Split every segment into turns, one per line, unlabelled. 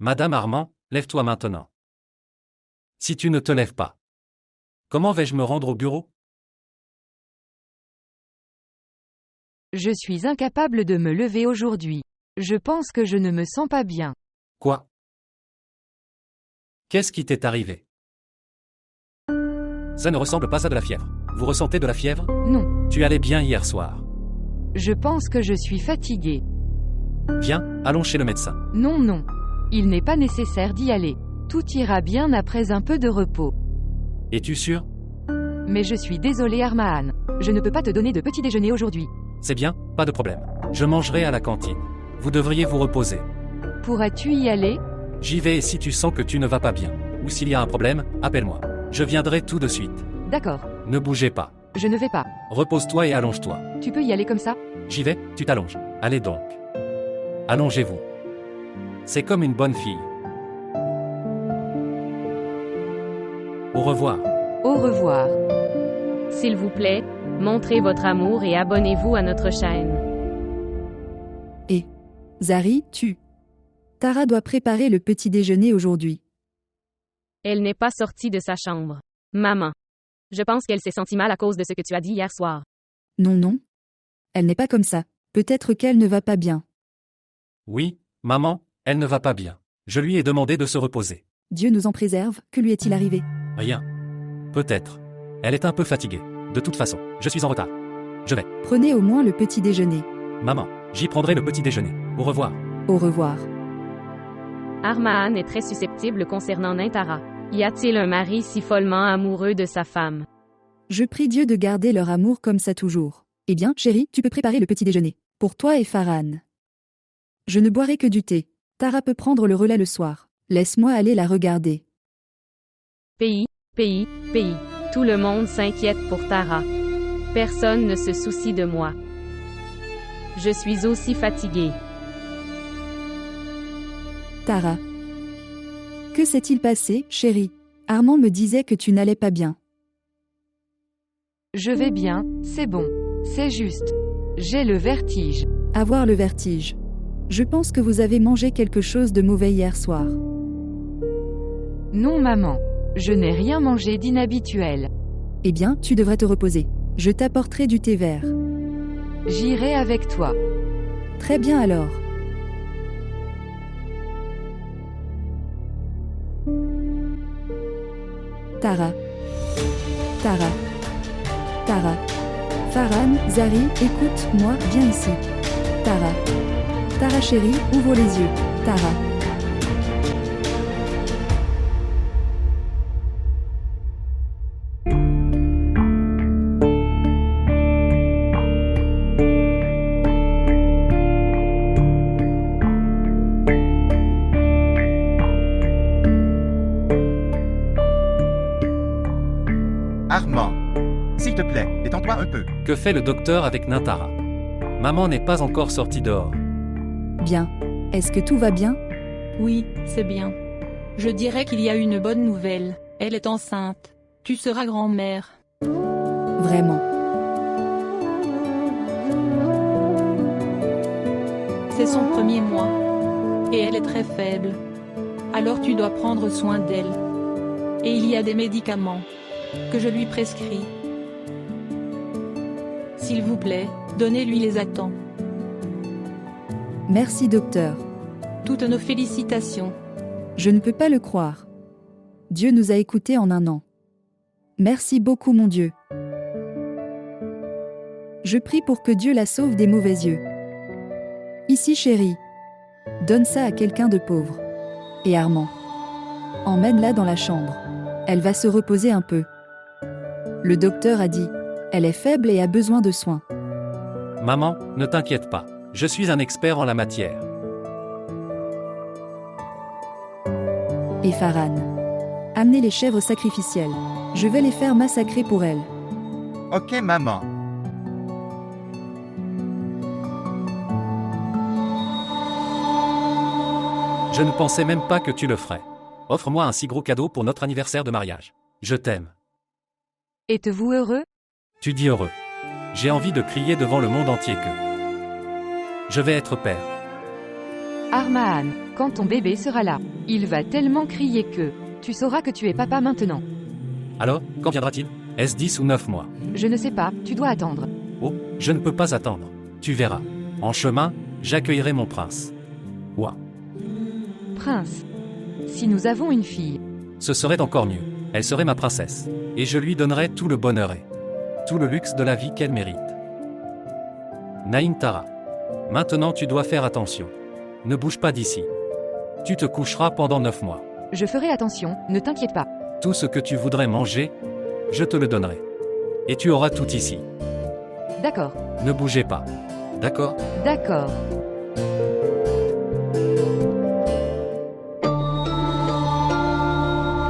Madame Armand, lève-toi maintenant. Si tu ne te lèves pas, comment vais-je me rendre au bureau?
Je suis incapable de me lever aujourd'hui. Je pense que je ne me sens pas bien.
Quoi? Qu'est-ce qui t'est arrivé? Ça ne ressemble pas à de la fièvre. Vous ressentez de la fièvre?
Non.
Tu allais bien hier soir.
Je pense que je suis fatiguée.
Viens, allons chez le médecin.
Non, non. Il n'est pas nécessaire d'y aller. Tout ira bien après un peu de repos.
Es-tu sûr?
Mais je suis désolée Armand. Je ne peux pas te donner de petit déjeuner aujourd'hui.
C'est bien, pas de problème. Je mangerai à la cantine. Vous devriez vous reposer.
Pourras-tu y aller?
J'y vais et si tu sens que tu ne vas pas bien, ou s'il y a un problème, appelle-moi. Je viendrai tout de suite.
D'accord.
Ne bougez pas.
Je ne vais pas.
Repose-toi et allonge-toi.
Tu peux y aller comme ça?
J'y vais, tu t'allonges. Allez donc. Allongez-vous. C'est comme une bonne fille. Au revoir.
Au revoir.
S'il vous plaît, montrez votre amour et abonnez-vous à notre chaîne.
Et Zari, Tara doit préparer le petit déjeuner aujourd'hui.
Elle n'est pas sortie de sa chambre. Maman. Je pense qu'elle s'est sentie mal à cause de ce que tu as dit hier soir.
Non, non. Elle n'est pas comme ça. Peut-être qu'elle ne va pas bien.
Oui, maman, elle ne va pas bien. Je lui ai demandé de se reposer.
Dieu nous en préserve, que lui est-il arrivé?
Rien. Peut-être. Elle est un peu fatiguée. De toute façon, je suis en retard. Je vais.
Prenez au moins le petit déjeuner.
Maman, j'y prendrai le petit déjeuner. Au revoir.
Au revoir.
Armand est très susceptible concernant Nintara. Y a-t-il un mari si follement amoureux de sa femme?
Je prie Dieu de garder leur amour comme ça toujours. Eh bien, chérie, tu peux préparer le petit déjeuner. Pour toi et Farhan. Je ne boirai que du thé. Tara peut prendre le relais le soir. Laisse-moi aller la regarder.
Pays. Tout le monde s'inquiète pour Tara. Personne ne se soucie de moi. Je suis aussi fatiguée.
Tara. Que s'est-il passé, chérie? Armand me disait que tu n'allais pas bien.
Je vais bien, c'est bon. C'est juste. J'ai le vertige.
Avoir le vertige. Je pense que vous avez mangé quelque chose de mauvais hier soir.
Non maman. Je n'ai rien mangé d'inhabituel.
Eh bien, tu devrais te reposer. Je t'apporterai du thé vert.
J'irai avec toi.
Très bien alors. Tara. Farhan, Zari, écoute-moi, viens ici. Tara chérie, ouvre les yeux. Tara.
Armand, s'il te plaît, détends-toi un peu.
Que fait le docteur avec Nintara? Maman n'est pas encore sortie dehors.
Bien. Est-ce que tout va bien?
Oui, c'est bien. Je dirais qu'il y a une bonne nouvelle. Elle est enceinte. Tu seras grand-mère.
Vraiment.
C'est son premier mois. Et elle est très faible. Alors tu dois prendre soin d'elle. Et il y a des médicaments que je lui prescris. S'il vous plaît, donnez-lui les à temps.
Merci docteur.
Toutes nos félicitations.
Je ne peux pas le croire. Dieu nous a écoutés en un an. Merci beaucoup mon Dieu. Je prie pour que Dieu la sauve des mauvais yeux. Ici chérie. Donne ça à quelqu'un de pauvre. Et Armand. Emmène-la dans la chambre. Elle va se reposer un peu. Le docteur a dit, elle est faible et a besoin de soins.
Maman, ne t'inquiète pas. Je suis un expert en la matière.
Et Farhan. Amenez les chèvres sacrificielles. Je vais les faire massacrer pour elle.
Ok, maman.
Je ne pensais même pas que tu le ferais. Offre-moi un si gros cadeau pour notre anniversaire de mariage. Je t'aime.
Êtes-vous heureux?
Tu dis heureux. J'ai envie de crier devant le monde entier que je vais être père.
Armahn, quand ton bébé sera là, il va tellement crier que tu sauras que tu es papa maintenant.
Alors, quand viendra-t-il? Est-ce 10 ou 9 mois?
Je ne sais pas, tu dois attendre.
Oh, je ne peux pas attendre. Tu verras. En chemin, j'accueillerai mon prince. Ouah,
Prince. Si nous avons une fille,
ce serait encore mieux. Elle serait ma princesse. Et je lui donnerai tout le bonheur et tout le luxe de la vie qu'elle mérite. Nayntara. Maintenant tu dois faire attention. Ne bouge pas d'ici. Tu te coucheras pendant 9 mois.
je ferai attention, ne t'inquiète pas.
Tout ce que tu voudrais manger, je te le donnerai. Et tu auras tout ici.
D'accord,
Ne bougez pas. D'accord?
d'accord.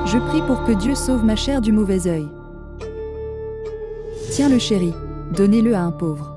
Je prie pour que Dieu sauve ma chair du mauvais œil. Tiens le chéri, donnez-le à un pauvre.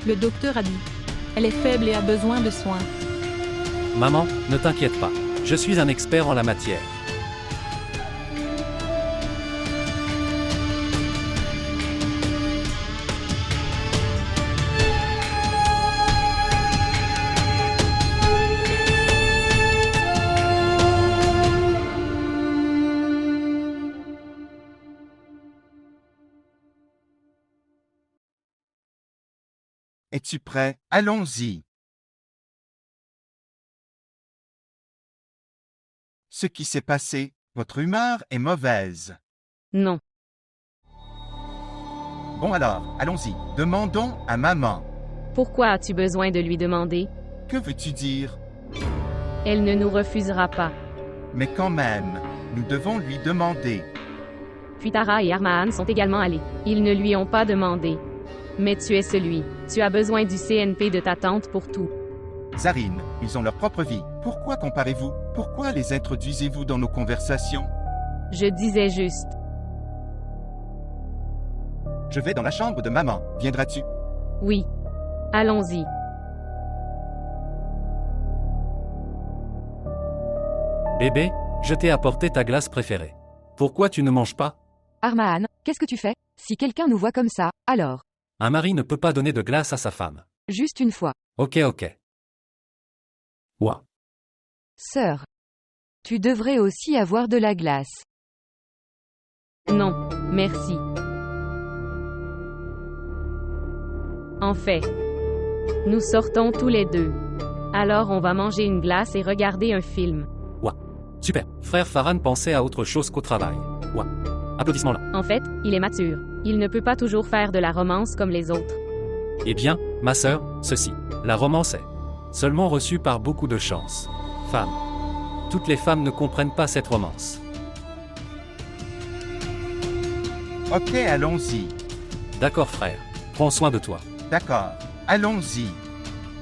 Le docteur a dit. Elle est faible et a besoin de soins.
Maman, ne t'inquiète pas. Je suis un expert en la matière.
Es-tu prêt? Allons-y. Ce qui s'est passé, votre humeur est mauvaise.
Non.
Bon alors, allons-y. Demandons à maman.
Pourquoi as-tu besoin de lui demander?
Que veux-tu dire?
Elle ne nous refusera pas.
Mais quand même, nous devons lui demander.
Puis Tara et Armahn sont également allés. Ils ne lui ont pas demandé. Mais tu es celui. Tu as besoin du CNP de ta tante pour tout.
Zarine, ils ont leur propre vie. Pourquoi comparez-vous? Pourquoi les introduisez-vous dans nos conversations?
Je disais juste.
Je vais dans la chambre de maman. Viendras-tu?
Oui. Allons-y.
Bébé, je t'ai apporté ta glace préférée. Pourquoi tu ne manges pas?
Armahn, qu'est-ce que tu fais? Si quelqu'un nous voit comme ça, alors.
Un mari ne peut pas donner de glace à sa femme.
Juste une fois.
Ok. Ouah.
Sœur. Tu devrais aussi avoir de la glace.
Non, merci. En fait, nous sortons tous les deux. Alors on va manger une glace et regarder un film.
Super. Frère Farhan pensait à autre chose qu'au travail. Ouah. Applaudissements là.
En fait, il est mature. Il ne peut pas toujours faire de la romance comme les autres.
Eh bien, ma sœur, ceci. La romance est seulement reçue par beaucoup de chance. Femme. Toutes les femmes ne comprennent pas cette romance.
Ok, allons-y.
D'accord frère. Prends soin de toi.
D'accord. Allons-y.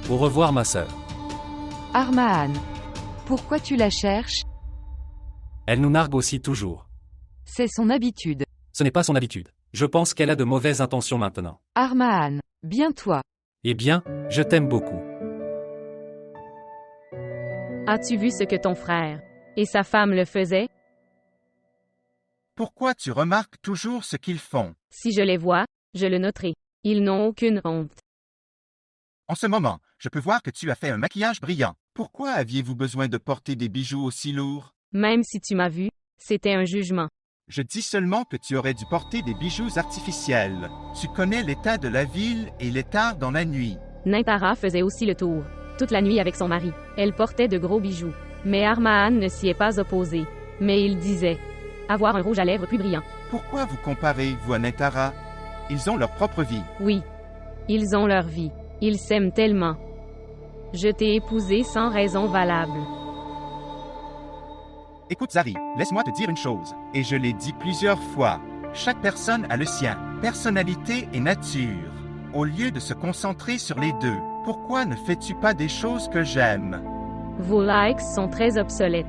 Au revoir ma sœur.
Armahn. Pourquoi tu la cherches?
Elle nous nargue aussi toujours.
C'est son habitude.
Ce n'est pas son habitude. Je pense qu'elle a de mauvaises intentions maintenant.
Armahn, bien toi.
Eh bien, je t'aime beaucoup.
As-tu vu ce que ton frère et sa femme le faisaient?
Pourquoi tu remarques toujours ce qu'ils font?
Si je les vois, je le noterai. Ils n'ont aucune honte.
En ce moment, je peux voir que tu as fait un maquillage brillant. Pourquoi aviez-vous besoin de porter des bijoux aussi lourds?
Même si tu m'as vu, c'était un jugement.
Je dis seulement que tu aurais dû porter des bijoux artificiels. Tu connais l'état de la ville et il est tard dans la nuit.
Nayntara faisait aussi le tour, toute la nuit avec son mari. Elle portait de gros bijoux. Mais Armahn ne s'y est pas opposé. Mais il disait avoir un rouge à lèvres plus brillant.
Pourquoi vous comparez, vous à Nayntara? Ils ont leur propre vie.
Oui. Ils ont leur vie. Ils s'aiment tellement. Je t'ai épousé sans raison valable.
Écoute Zari, laisse-moi te dire une chose, et je l'ai dit plusieurs fois. Chaque personne a le sien, personnalité et nature. Au lieu de se concentrer sur les deux, Pourquoi ne fais-tu pas des choses que j'aime?
Vos likes sont très obsolètes.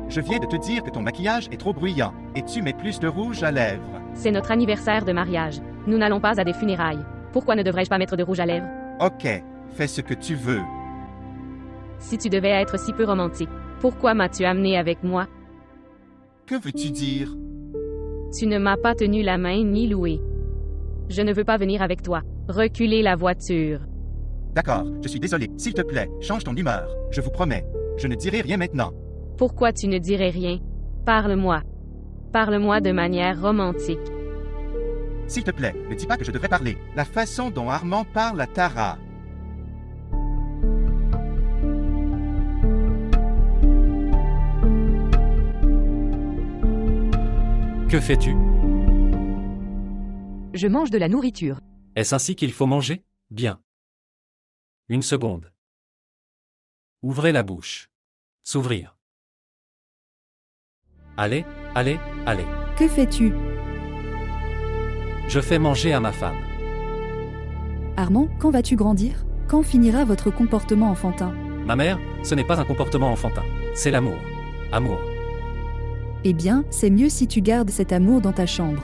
Je viens de te dire que ton maquillage est trop bruyant, et tu mets plus de rouge à lèvres.
C'est notre anniversaire de mariage. Nous n'allons pas à des funérailles. Pourquoi ne devrais-je pas mettre de rouge à lèvres?
Ok, fais ce que tu veux.
Si tu devais être si peu romantique, pourquoi m'as-tu amené avec moi?
Que veux-tu dire?
Tu ne m'as pas tenu la main ni loué. Je ne veux pas venir avec toi. Reculez la voiture.
D'accord, je suis désolé. S'il te plaît, change ton humeur. Je vous promets. Je ne dirai rien maintenant.
Pourquoi tu ne dirais rien? Parle-moi. Parle-moi de manière romantique.
S'il te plaît, ne dis pas que je devrais parler. La façon dont Armand parle à Tara.
Que fais-tu?
Je mange de la nourriture.
Est-ce ainsi qu'il faut manger? Bien. Une seconde. Ouvrez la bouche. S'ouvrir. Allez, allez, allez.
Que fais-tu?
Je fais manger à ma femme.
Armand, quand vas-tu grandir? Quand finira votre comportement enfantin?
Ma mère, ce n'est pas un comportement enfantin. C'est l'amour. Amour.
Eh bien, c'est mieux si tu gardes cet amour dans ta chambre.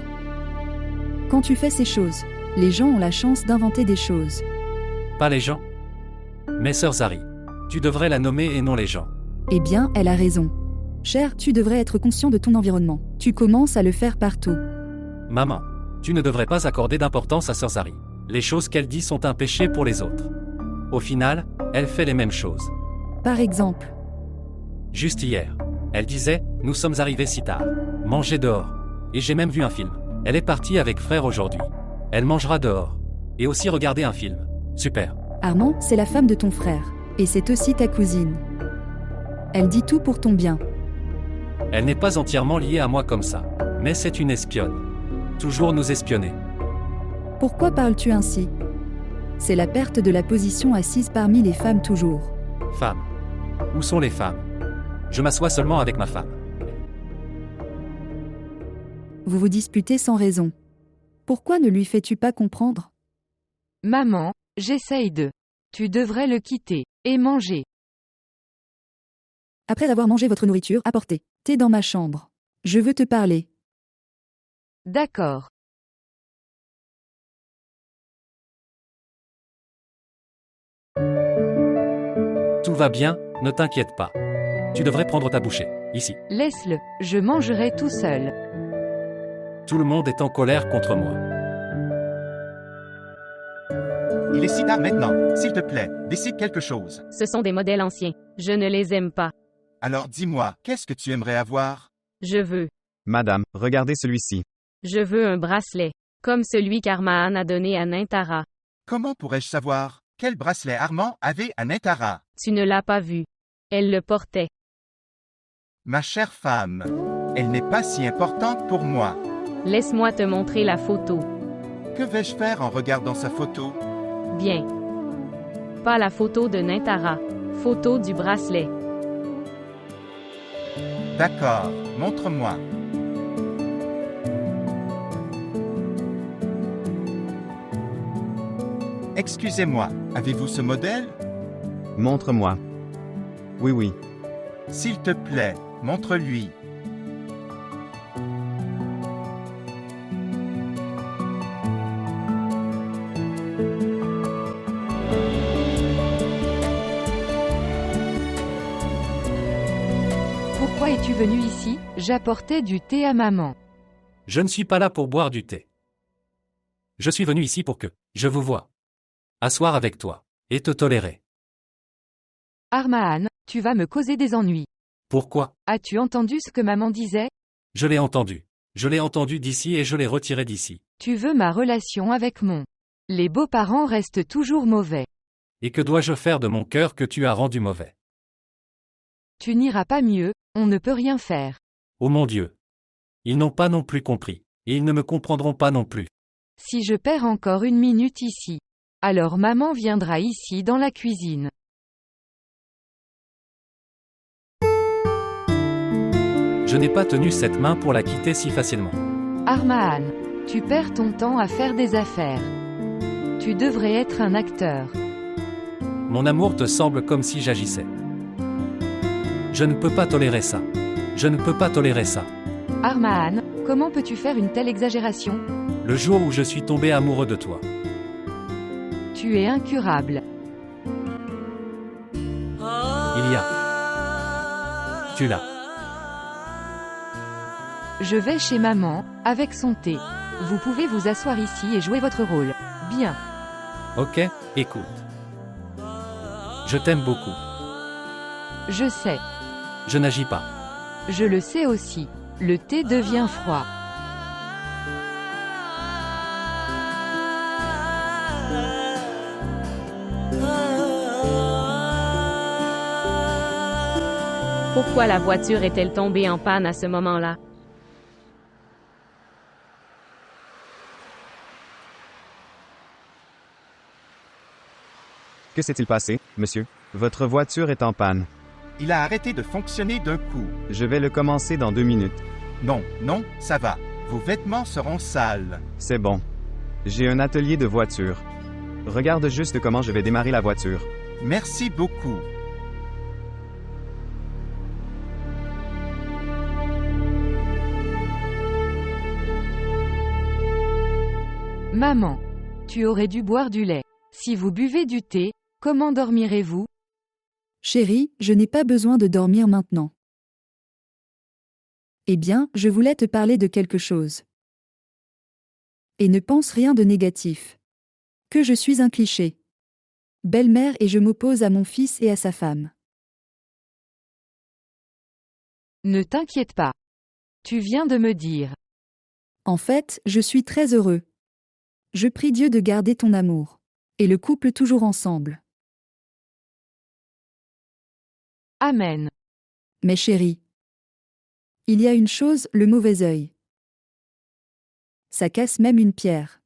Quand tu fais ces choses, les gens ont la chance d'inventer des choses.
Pas les gens. Mes sœurs Zari. Tu devrais la nommer et non les gens.
Eh bien, elle a raison. Cher, tu devrais être conscient de ton environnement. Tu commences à le faire partout.
Maman, tu ne devrais pas accorder d'importance à sœur Zari. Les choses qu'elle dit sont un péché pour les autres. Au final, elle fait les mêmes choses.
Par exemple,
Juste hier, elle disait « Nous sommes arrivés si tard. Manger dehors. Et j'ai même vu un film. Elle est partie avec frère aujourd'hui. Elle mangera dehors. Et aussi regarder un film. Super.
Armand, c'est la femme de ton frère. Et c'est aussi ta cousine. Elle dit tout pour ton bien.
Elle n'est pas entièrement liée à moi comme ça. Mais c'est une espionne. Toujours nous espionner.
Pourquoi parles-tu ainsi? C'est la perte de la position assise parmi les femmes toujours.
Femme. Où sont les femmes? Je m'assois seulement avec ma femme.
Vous vous disputez sans raison. Pourquoi ne lui fais-tu pas comprendre?
Maman, j'essaye de. Tu devrais le quitter. Et manger.
Après avoir mangé votre nourriture, apportez. T'es dans ma chambre. Je veux te parler.
D'accord.
Tout va bien, ne t'inquiète pas. Tu devrais prendre ta bouchée, ici.
Laisse-le. Je mangerai tout seul.
Tout le monde est en colère contre moi.
Il est si tard maintenant. S'il te plaît, décide quelque chose.
Ce sont des modèles anciens. Je ne les aime pas.
Alors dis-moi, qu'est-ce que tu aimerais avoir?
Je veux.
Madame, regardez celui-ci.
Je veux un bracelet. Comme celui qu'Armaan a donné à Nintara.
Comment pourrais-je savoir? Quel bracelet Armand avait à Nintara?
Tu ne l'as pas vu. Elle le portait.
Ma chère femme, elle n'est pas si importante pour moi.
Laisse-moi te montrer la photo.
Que vais-je faire en regardant sa photo?
Bien. Pas la photo de Nintara. Photo du bracelet.
D'accord, montre-moi. Excusez-moi, avez-vous ce modèle?
Montre-moi. Oui, oui.
S'il te plaît, montre-lui.
Pourquoi es-tu venu ici? J'apportais du thé à maman.
Je ne suis pas là pour boire du thé. Je suis venu ici pour que je vous vois. Asseoir avec toi. Et te tolérer.
Armaan, tu vas me causer des ennuis.
Pourquoi?
As-tu entendu ce que maman disait?
Je l'ai entendu. Je l'ai entendu d'ici et je l'ai retiré d'ici.
Tu veux ma relation avec mon. Les beaux-parents restent toujours mauvais.
Et que dois-je faire de mon cœur que tu as rendu mauvais?
Tu n'iras pas mieux, on ne peut rien faire.
Oh mon Dieu! Ils n'ont pas non plus compris. Et ils ne me comprendront pas non plus.
Si je perds encore une minute ici. Alors maman viendra ici dans la cuisine.
Je n'ai pas tenu cette main pour la quitter si facilement.
Armaan, tu perds ton temps à faire des affaires. Tu Tu devrais être un acteur.
Mon amour te semble comme si j'agissais. Je ne peux pas tolérer ça. Je ne peux pas tolérer ça.
Armahn, comment peux-tu faire une telle exagération?
Le jour où je suis tombé amoureux de toi.
Tu es incurable.
Il y a. Tu l'as.
Je vais chez maman, avec son thé. Vous pouvez vous asseoir ici et jouer votre rôle. Bien.
Ok, écoute. Je t'aime beaucoup.
Je sais.
Je n'agis pas.
Je le sais aussi. Le thé devient froid.
Pourquoi la voiture est-elle tombée en panne à ce moment-là?
Que s'est-il passé, monsieur? Votre voiture est en panne.
Il a arrêté de fonctionner d'un coup.
Je vais le commencer dans 2 minutes.
Non, non, ça va. Vos vêtements seront sales.
C'est bon. J'ai un atelier de voiture. Regarde juste comment je vais démarrer la voiture.
Merci beaucoup.
Maman. Tu aurais dû boire du lait. Si vous buvez du thé, comment dormirez-vous?
Chérie, je n'ai pas besoin de dormir maintenant. Eh bien, je voulais te parler de quelque chose. Et ne pense rien de négatif. Que je suis un cliché. Belle-mère et je m'oppose à mon fils et à sa femme.
Ne t'inquiète pas. Tu viens de me dire.
En fait, je suis très heureux. Je prie Dieu de garder ton amour. Et le couple toujours ensemble.
Amen.
Mais chérie. Il y a une chose, le mauvais œil. Ça casse même une pierre.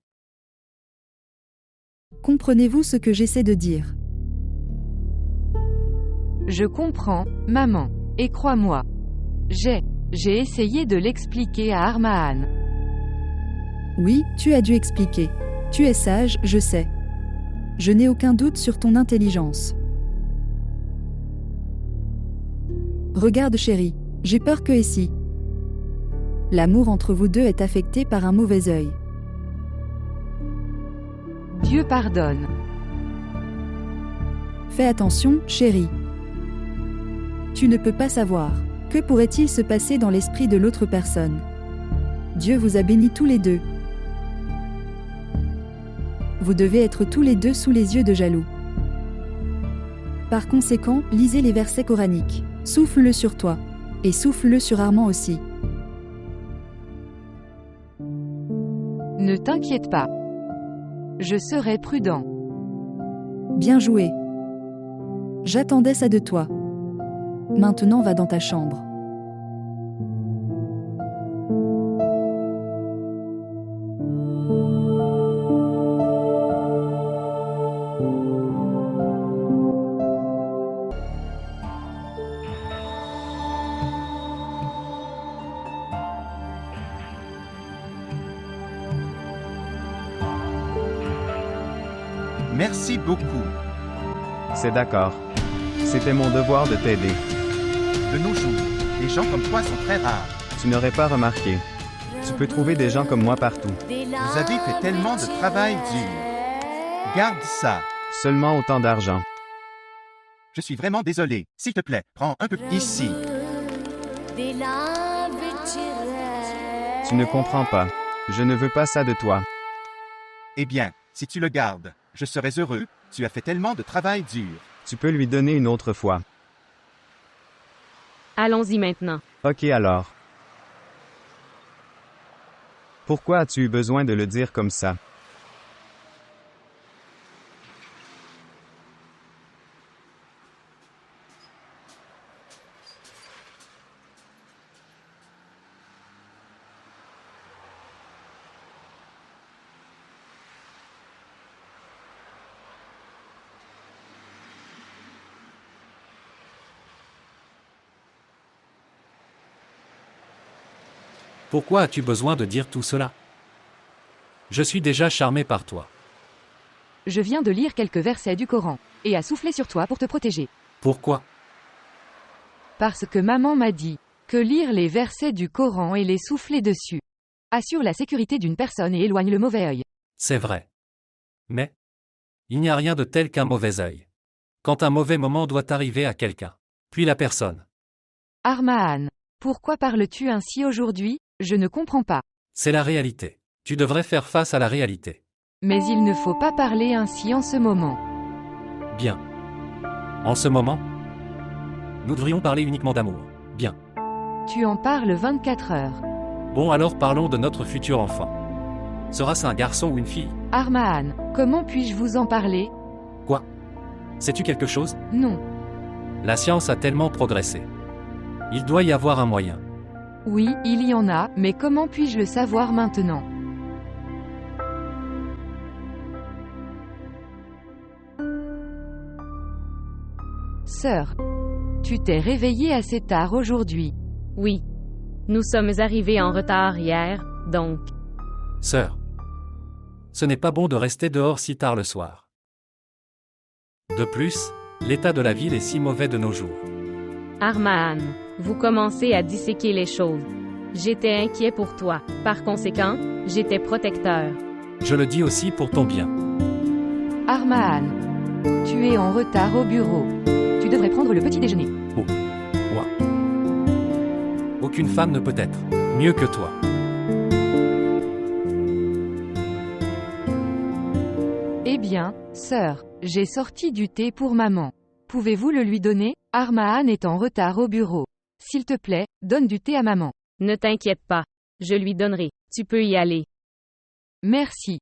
Comprenez-vous ce que j'essaie de dire?
Je comprends, maman. Et crois-moi. J'ai essayé de l'expliquer à Armahn.
Oui, tu as dû expliquer. Tu es sage, je sais. Je n'ai aucun doute sur ton intelligence. Regarde chérie, j'ai peur que ici. L'amour entre vous deux est affecté par un mauvais œil.
Dieu pardonne.
Fais attention, chérie. Tu ne peux pas savoir. Que pourrait-il se passer dans l'esprit de l'autre personne? Dieu vous a bénis tous les deux. Vous devez être tous les deux sous les yeux de jaloux. Par conséquent, lisez les versets coraniques. Souffle-le sur toi. Et souffle-le sur Armand aussi.
Ne t'inquiète pas. Je serai prudent.
Bien joué. J'attendais ça de toi. Maintenant va dans ta chambre.
Merci beaucoup.
C'est d'accord. C'était mon devoir de t'aider.
De nos jours, les gens comme toi sont très rares.
Tu n'aurais pas remarqué. Tu peux trouver des gens comme moi partout.
Vous avez fait tellement de travail dur. Garde ça.
Seulement autant d'argent.
Je suis vraiment désolé. S'il te plaît, prends un peu ici.
Tu ne comprends pas. Je ne veux pas ça de toi.
Eh bien, si tu le gardes, je serai heureux. Tu as fait tellement de travail dur.
Tu peux lui donner une autre fois.
Allons-y maintenant.
Ok alors. Pourquoi as-tu eu besoin de le dire comme ça?
Pourquoi as-tu besoin de dire tout cela? Je suis déjà charmé par toi.
Je viens de lire quelques versets du Coran, et à souffler sur toi pour te protéger.
Pourquoi?
Parce que maman m'a dit que lire les versets du Coran et les souffler dessus assure la sécurité d'une personne et éloigne le mauvais œil.
C'est vrai. Mais il n'y a rien de tel qu'un mauvais œil. Quand un mauvais moment doit arriver à quelqu'un, puis la personne.
Armahan, pourquoi parles-tu ainsi aujourd'hui? Je ne comprends pas.
C'est la réalité. Tu devrais faire face à la réalité.
Mais il ne faut pas parler ainsi en ce moment.
Bien. En ce moment, nous devrions parler uniquement d'amour. Bien.
Tu en parles 24 heures.
Bon, alors parlons de notre futur enfant. Sera-ce un garçon ou une fille?
Armahan, comment puis-je vous en parler?
Quoi? Sais-tu quelque chose?
Non.
La science a tellement progressé. Il doit y avoir un moyen.
Oui, il y en a, mais comment puis-je le savoir maintenant? Sœur, tu t'es réveillée assez tard aujourd'hui.
Oui. Nous sommes arrivés en retard hier, donc.
Sœur, ce n'est pas bon de rester dehors si tard le soir. De plus, l'état de la ville est si mauvais de nos jours.
Armahan, vous commencez à disséquer les choses. J'étais inquiet pour toi. Par conséquent, j'étais protecteur.
Je le dis aussi pour ton bien.
Armahan, tu es en retard au bureau. Tu devrais prendre le petit déjeuner.
Oh. Moi. Aucune femme ne peut être mieux que toi.
Eh bien, sœur, j'ai sorti du thé pour maman. Pouvez-vous le lui donner? Armahan est en retard au bureau. S'il te plaît, donne du thé à maman.
Ne t'inquiète pas. Je lui donnerai. Tu peux y aller.
Merci.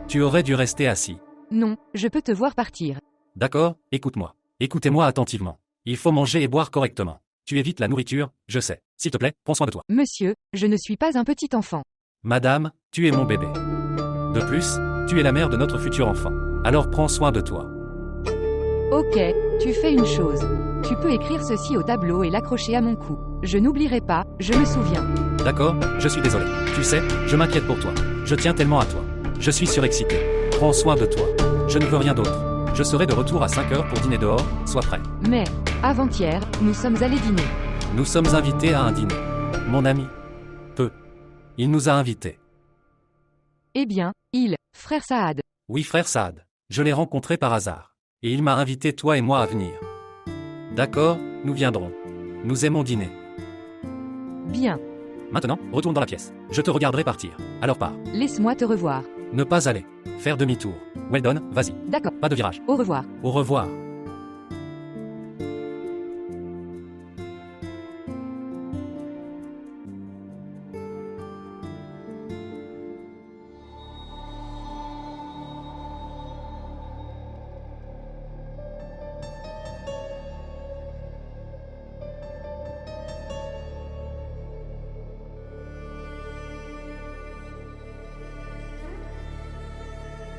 Tu aurais dû rester assis.
Non, je peux te voir partir.
D'accord, écoute-moi. Écoutez-moi attentivement. Il faut manger et boire correctement. Tu évites la nourriture, je sais. S'il te plaît, prends soin de toi.
Monsieur, je ne suis pas un petit enfant.
Madame, tu es mon bébé. De plus, tu es la mère de notre futur enfant. Alors prends soin de toi.
Ok, tu fais une chose. Tu peux écrire ceci au tableau et l'accrocher à mon cou. Je n'oublierai pas, je me souviens.
D'accord, je suis désolé. Tu sais, je m'inquiète pour toi. Je tiens tellement à toi. Je suis surexcité. Prends soin de toi. Je ne veux rien d'autre. Je serai de retour à 5 heures pour dîner dehors, sois prêt.
Mais, avant-hier, nous sommes allés dîner.
Nous sommes invités à un dîner. Mon ami. Il nous a invités.
Eh bien, frère Saad.
Oui, frère Saad. Je l'ai rencontré par hasard. Et il m'a invité toi et moi à venir. D'accord, nous viendrons. Nous aimons dîner.
Bien.
Maintenant, retourne dans la pièce. Je te regarderai partir. Alors pars.
Laisse-moi te revoir.
Ne pas aller. Faire demi-tour. Weldon, vas-y.
D'accord.
Pas de virage.
Au revoir.
Au revoir.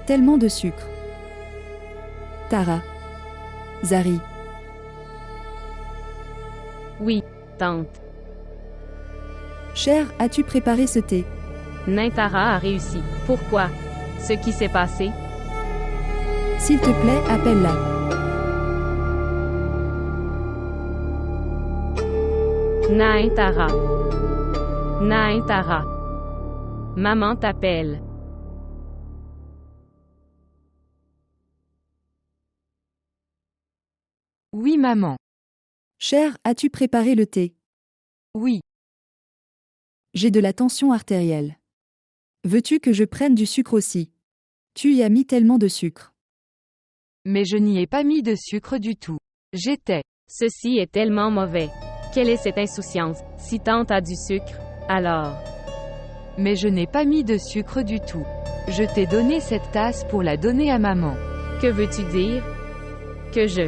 Tellement de sucre. Tara. Zari.
Oui, tante.
Cher, as-tu préparé ce thé?
Nintara a réussi. Pourquoi? Ce qui s'est passé?
S'il te plaît, appelle-la.
Nintara. Nintara. Maman t'appelle.
Oui, maman.
Cher, as-tu préparé le thé?
Oui.
J'ai de la tension artérielle. Veux-tu que je prenne du sucre aussi? Tu y as mis tellement de sucre.
Mais je n'y ai pas mis de sucre du tout.
Ceci est tellement mauvais. Quelle est cette insouciance? Si tante a du sucre, alors.
Mais je n'ai pas mis de sucre du tout. Je t'ai donné cette tasse pour la donner à maman.
Que veux-tu dire? Que je...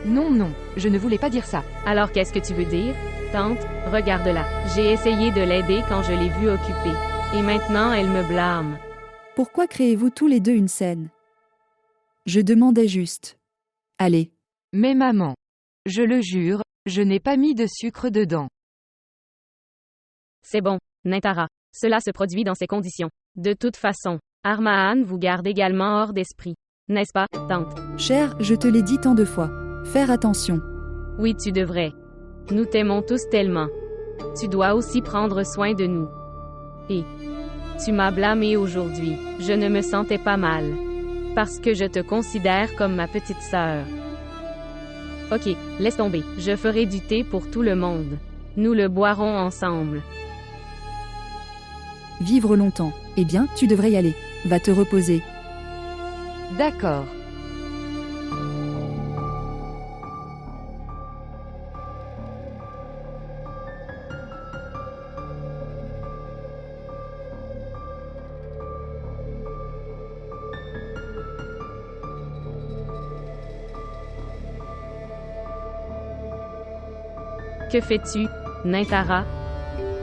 Non, non, je ne voulais pas dire ça.
Alors qu'est-ce que tu veux dire? Tante, regarde-la. J'ai essayé de l'aider quand je l'ai vue occupée. Et maintenant elle me blâme.
Pourquoi créez-vous tous les deux une scène? Je demandais juste. Allez.
Mais maman. Je le jure, je n'ai pas mis de sucre dedans.
C'est bon, Nintara. Cela se produit dans ces conditions. De toute façon, Armahn vous garde également hors d'esprit. N'est-ce pas, tante?
Cher, je te l'ai dit tant de fois. Faire attention.
Oui, tu devrais. Nous t'aimons tous tellement. Tu dois aussi prendre soin de nous. Et tu m'as blâmé aujourd'hui. Je ne me sentais pas mal. Parce que je te considère comme ma petite sœur. Ok, laisse tomber. Je ferai du thé pour tout le monde. Nous le boirons ensemble.
Vivre longtemps. Eh bien, tu devrais y aller. Va te reposer.
D'accord.
Que fais-tu, Nintara?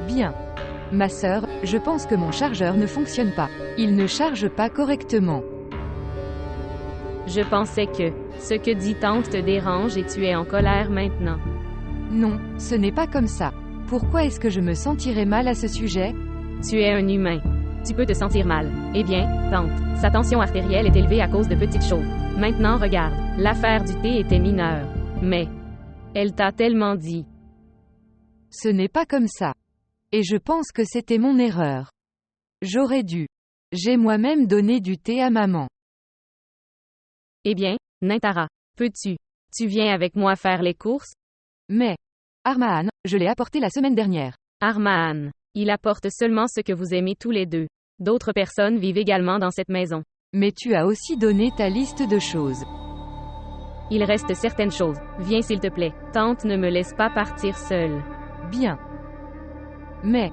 Bien. Ma sœur, je pense que mon chargeur ne fonctionne pas. Il ne charge pas correctement.
Je pensais que ce que dit tante te dérange et tu es en colère maintenant.
Non, ce n'est pas comme ça. Pourquoi est-ce que je me sentirais mal à ce sujet?
Tu es un humain. Tu peux te sentir mal. Eh bien, tante, sa tension artérielle est élevée à cause de petites choses. Maintenant regarde, l'affaire du thé était mineure. Mais elle t'a tellement dit.
Ce n'est pas comme ça. Et je pense que c'était mon erreur. J'aurais dû. J'ai moi-même donné du thé à maman.
Eh bien, Nintara, peux-tu? Tu viens avec moi faire les courses?
Mais, Armahn, je l'ai apporté la semaine dernière.
Armahn, il apporte seulement ce que vous aimez tous les deux. D'autres personnes vivent également dans cette maison.
Mais tu as aussi donné ta liste de choses.
Il reste certaines choses. Viens s'il te plaît. Tante ne me laisse pas partir seule.
Bien. Mais,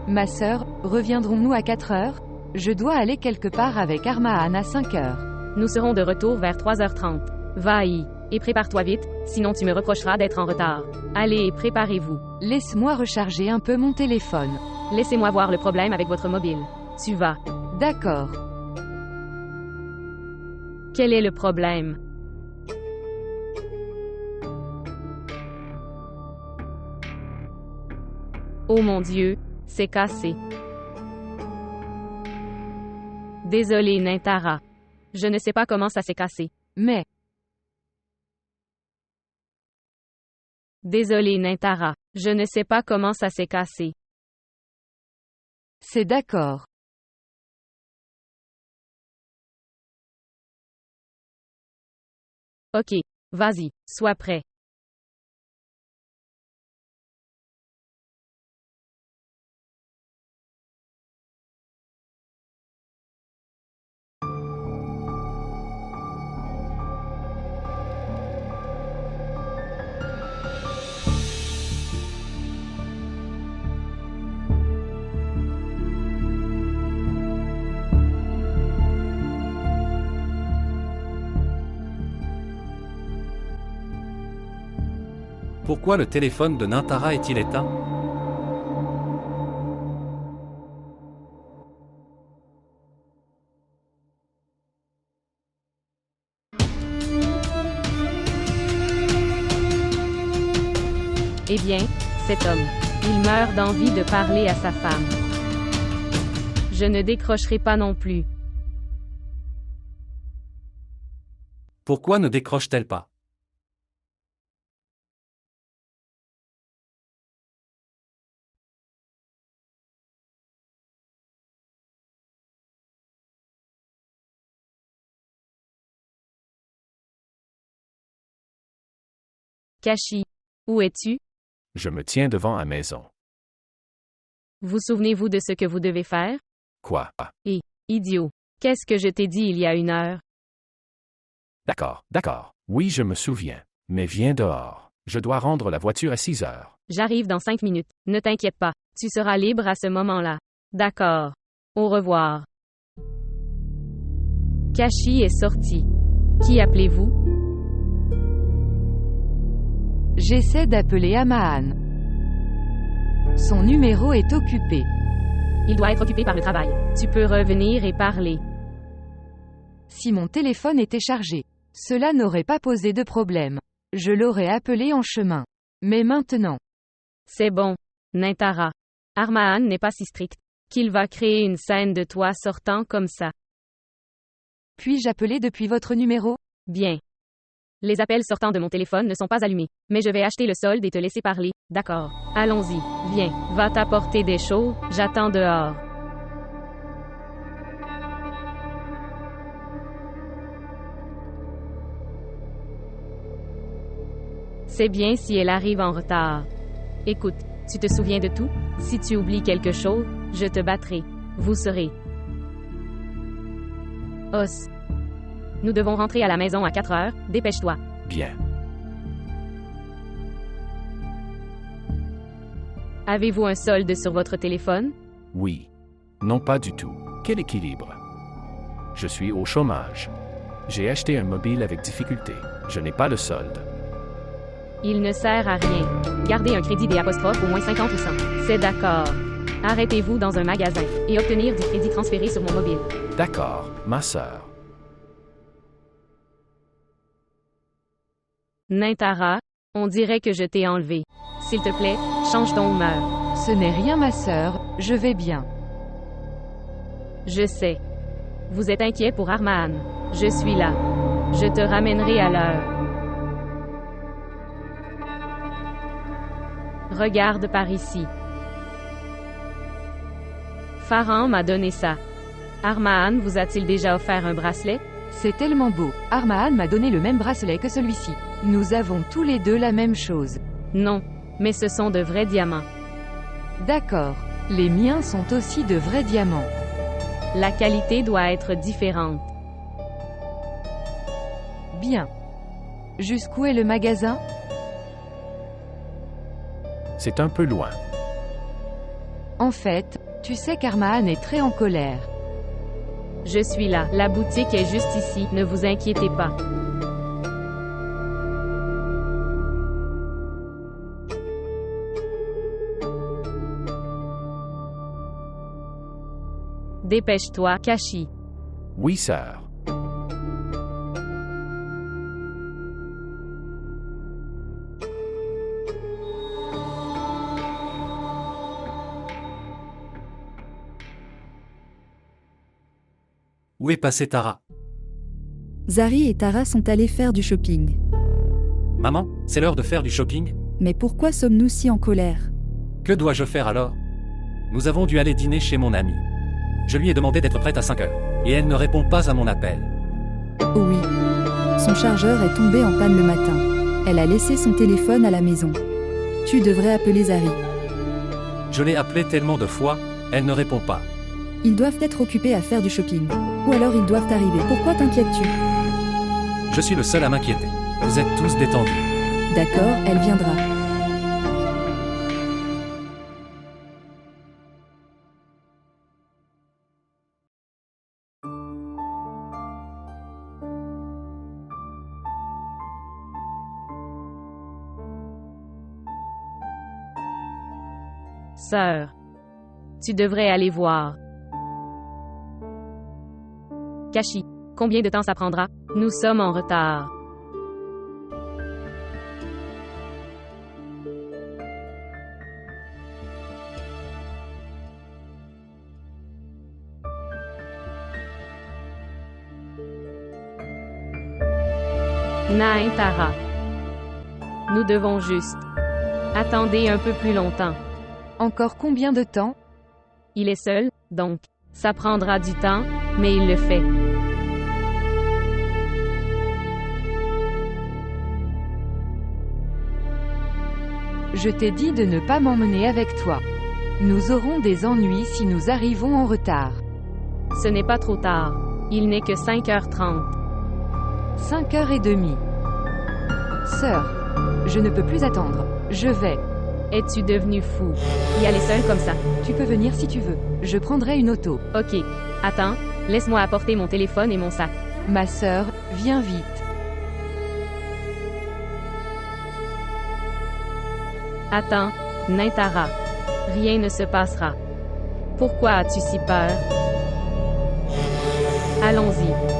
ma sœur, reviendrons-nous à 4 heures? Je dois aller quelque part avec Armahn à 5 heures.
Nous serons de retour vers 3h30. Va-y, et prépare-toi vite, sinon tu me reprocheras d'être en retard. Allez, préparez-vous.
Laisse-moi recharger un peu mon téléphone.
Laissez-moi voir le problème avec votre mobile. Tu vas.
D'accord.
Quel est le problème? Oh mon Dieu, c'est cassé. Désolé Nintara. Je ne sais pas comment ça s'est cassé.
Mais,
désolé Nintara. Je ne sais pas comment ça s'est cassé.
c'est d'accord.
Ok, vas-y, sois prêt.
Pourquoi le téléphone de Nintara est-il éteint?
Eh bien, cet homme. Il meurt d'envie de parler à sa femme. Je ne décrocherai pas non plus.
Pourquoi ne décroche-t-elle pas?
Kashi, où es-tu?
Je me tiens devant la maison.
Vous souvenez-vous de ce que vous devez faire?
Quoi?
Idiot. Qu'est-ce que je t'ai dit il y a 1 heure?
D'accord. Oui, je me souviens. Mais viens dehors. Je dois rendre la voiture à 6 heures.
J'arrive dans 5 minutes. Ne t'inquiète pas. Tu seras libre à ce moment-là. D'accord. Au revoir. Kashi est sorti. Qui appelez-vous?
J'essaie d'appeler Amahan. Son numéro est occupé.
Il doit être occupé par le travail. Tu peux revenir et parler.
Si mon téléphone était chargé, cela n'aurait pas posé de problème. Je l'aurais appelé en chemin. Mais maintenant,
C'est bon, Nintara. Armahan n'est pas si strict qu'il va créer une scène de toi sortant comme ça.
puis-je appeler depuis votre numéro?
Bien. Les appels sortant de mon téléphone ne sont pas allumés, mais je vais acheter le solde et te laisser parler. D'accord. Allons-y. Viens. Va t'apporter des choses, j'attends dehors. C'est bien si elle arrive en retard. Écoute, tu te souviens de tout? Si tu oublies quelque chose, je te battrai. Vous serez. Os. Nous devons rentrer à la maison à 4 heures, dépêche-toi.
Bien.
Avez-vous un solde sur votre téléphone?
Oui. Non, pas du tout. Quel équilibre. Je suis au chômage. J'ai acheté un mobile avec difficulté. Je n'ai pas le solde.
Il ne sert à rien. Gardez un crédit des apostrophes au moins 50 ou 100. C'est d'accord. Arrêtez-vous dans un magasin et obtenir du crédit transféré sur mon mobile.
D'accord, ma sœur.
Nintara, on dirait que je t'ai enlevé. S'il te plaît, change ton humeur.
Ce n'est rien ma sœur, je vais bien.
Je sais. Vous êtes inquiet pour Armahan. Je suis là. Je te ramènerai à l'heure. Regarde par ici. Farhan m'a donné ça. Armahan vous a-t-il déjà offert un bracelet?
C'est tellement beau. Armahan m'a donné le même bracelet que celui-ci. Nous avons tous les deux la même chose.
Non, mais ce sont de vrais diamants.
D'accord. Les miens sont aussi de vrais diamants.
La qualité doit être différente.
Bien. Jusqu'où est le magasin?
C'est un peu loin.
En fait, tu sais qu'Armahan est très en colère.
Je suis là. La boutique est juste ici. Ne vous inquiétez pas. Dépêche-toi, Kashi.
Oui, sœur.
Où est passée Tara?
Zari et Tara sont allés faire du shopping.
Maman, c'est l'heure de faire du shopping?
Mais pourquoi sommes-nous si en colère?
Que dois-je faire alors? Nous avons dû aller dîner chez mon amie. Je lui ai demandé d'être prête à 5 heures, et elle ne répond pas à mon appel.
Oh oui. Son chargeur est tombé en panne le matin. Elle a laissé son téléphone à la maison. Tu devrais appeler Zari.
Je l'ai appelée tellement de fois, elle ne répond pas.
Ils doivent être occupés à faire du shopping. Ou alors ils doivent arriver. Pourquoi t'inquiètes-tu?
Je suis le seul à m'inquiéter. Vous êtes tous détendus.
D'accord, elle viendra.
Sœur. Tu devrais aller voir. Kashi, combien de temps ça prendra? Nous sommes en retard. Nintara. Nous devons juste. Attendez un peu plus longtemps.
Encore combien de temps?
Il est seul, donc. Ça prendra du temps, mais il le fait.
Je t'ai dit de ne pas m'emmener avec toi. Nous aurons des ennuis si nous arrivons en retard.
Ce n'est pas trop tard. Il n'est que 5h30.
5h30. Sœur, je ne peux plus attendre. Je vais.
Es-tu devenu fou? Y aller seul comme ça?
Tu peux venir si tu veux. Je prendrai une auto.
Ok. Attends, laisse-moi apporter mon téléphone et mon sac.
Ma sœur, viens vite.
Attends, Nintara. Rien ne se passera. Pourquoi as-tu si peur? Allons-y.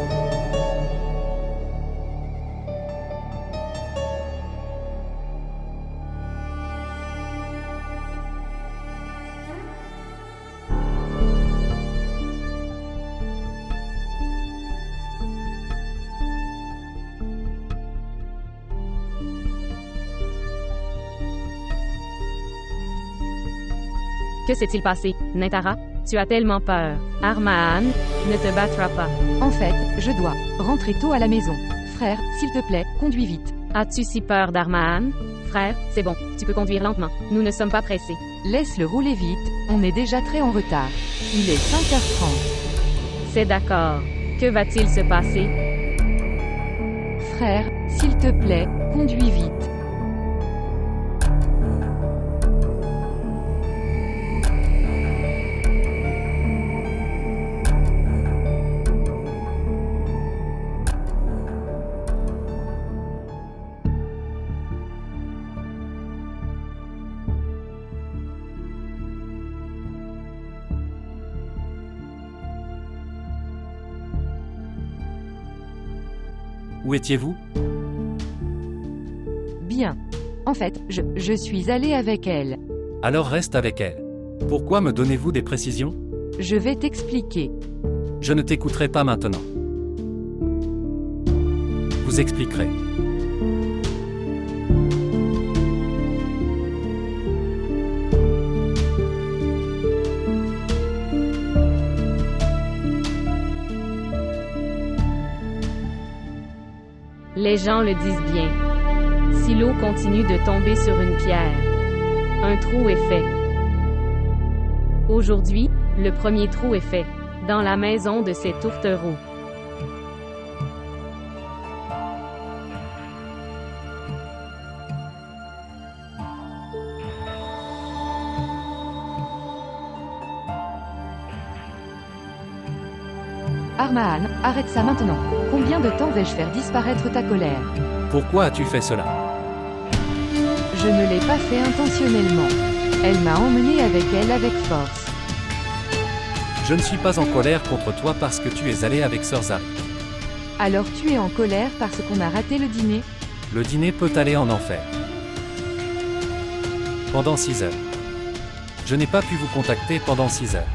Que s'est-il passé, Nintara? Tu as tellement peur. Armahn ne te battra pas.
En fait, je dois rentrer tôt à la maison. Frère, s'il te plaît, conduis vite.
As-tu si peur d'Armahn? Frère, c'est bon, tu peux conduire lentement. Nous ne sommes pas pressés.
Laisse-le rouler vite, on est déjà très en retard. Il est 5h30.
C'est d'accord. Que va-t-il se passer?
Frère, s'il te plaît, conduis vite.
Où étiez-vous?
Bien. En fait, je suis allé avec elle.
Alors reste avec elle. Pourquoi me donnez-vous des précisions?
Je vais t'expliquer.
Je ne t'écouterai pas maintenant. Vous expliquerez.
Les gens le disent bien. Si l'eau continue de tomber sur une pierre, un trou est fait. Aujourd'hui, le premier trou est fait, dans la maison de ces tourtereaux.
Armahn, arrête ça maintenant. Combien de temps vais-je faire disparaître ta colère?
Pourquoi as-tu fait cela?
Je ne l'ai pas fait intentionnellement. Elle m'a emmené avec elle avec force.
Je ne suis pas en colère contre toi parce que tu es allé avec Sœur Zari.
Alors tu es en colère parce qu'on a raté le dîner?
Le dîner peut aller en enfer. Pendant 6 heures. Je n'ai pas pu vous contacter pendant 6 heures.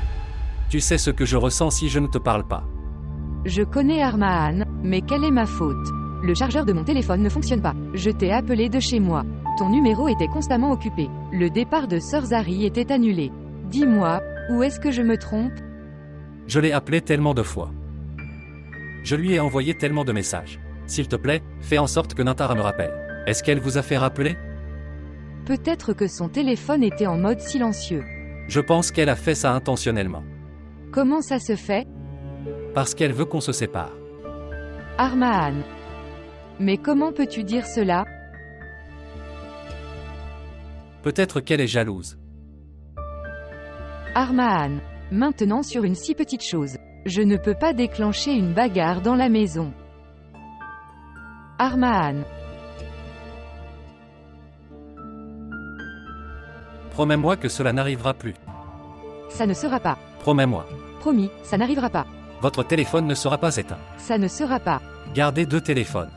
Tu sais ce que je ressens si je ne te parle pas.
Je connais Armahn, mais quelle est ma faute? Le chargeur de mon téléphone ne fonctionne pas. Je t'ai appelé de chez moi. Ton numéro était constamment occupé. Le départ de Sœur Zari était annulé. Dis-moi, où est-ce que je me trompe?
Je l'ai appelé tellement de fois. Je lui ai envoyé tellement de messages. S'il te plaît, fais en sorte que Nintara me rappelle. Est-ce qu'elle vous a fait rappeler?
Peut-être que son téléphone était en mode silencieux.
Je pense qu'elle a fait ça intentionnellement.
Comment ça se fait?
Parce qu'elle veut qu'on se sépare.
Armahn. Mais comment peux-tu dire cela?
Peut-être qu'elle est jalouse.
Armahn. Maintenant sur une si petite chose. Je ne peux pas déclencher une bagarre dans la maison. Armahn.
Promets-moi que cela n'arrivera plus.
Ça ne sera pas.
Promets-moi.
Promis, ça n'arrivera pas.
Votre téléphone ne sera pas éteint.
Ça ne sera pas.
Gardez 2 téléphones.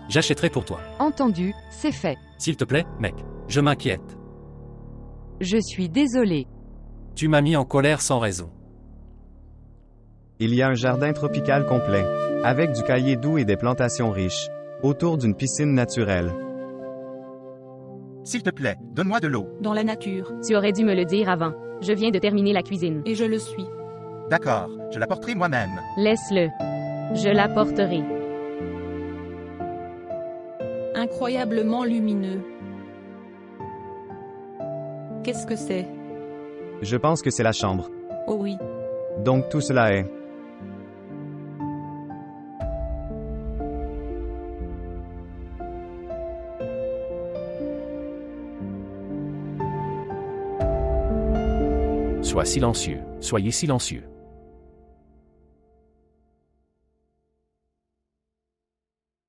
J'achèterai pour toi.
Entendu, c'est fait.
S'il te plaît, mec. Je m'inquiète.
Je suis désolé.
Tu m'as mis en colère sans raison.
Il y a un jardin tropical complet, avec du caillé doux et des plantations riches, autour d'une piscine naturelle.
S'il te plaît, donne-moi de l'eau.
Dans la nature.
Tu aurais dû me le dire avant. Je viens de terminer la cuisine.
Et je le suis.
D'accord, je la porterai moi-même.
Laisse-le. Je l'apporterai.
Incroyablement lumineux. Qu'est-ce que c'est?
Je pense que c'est la chambre.
Oh oui.
Donc tout cela est...
Sois silencieux. Soyez silencieux.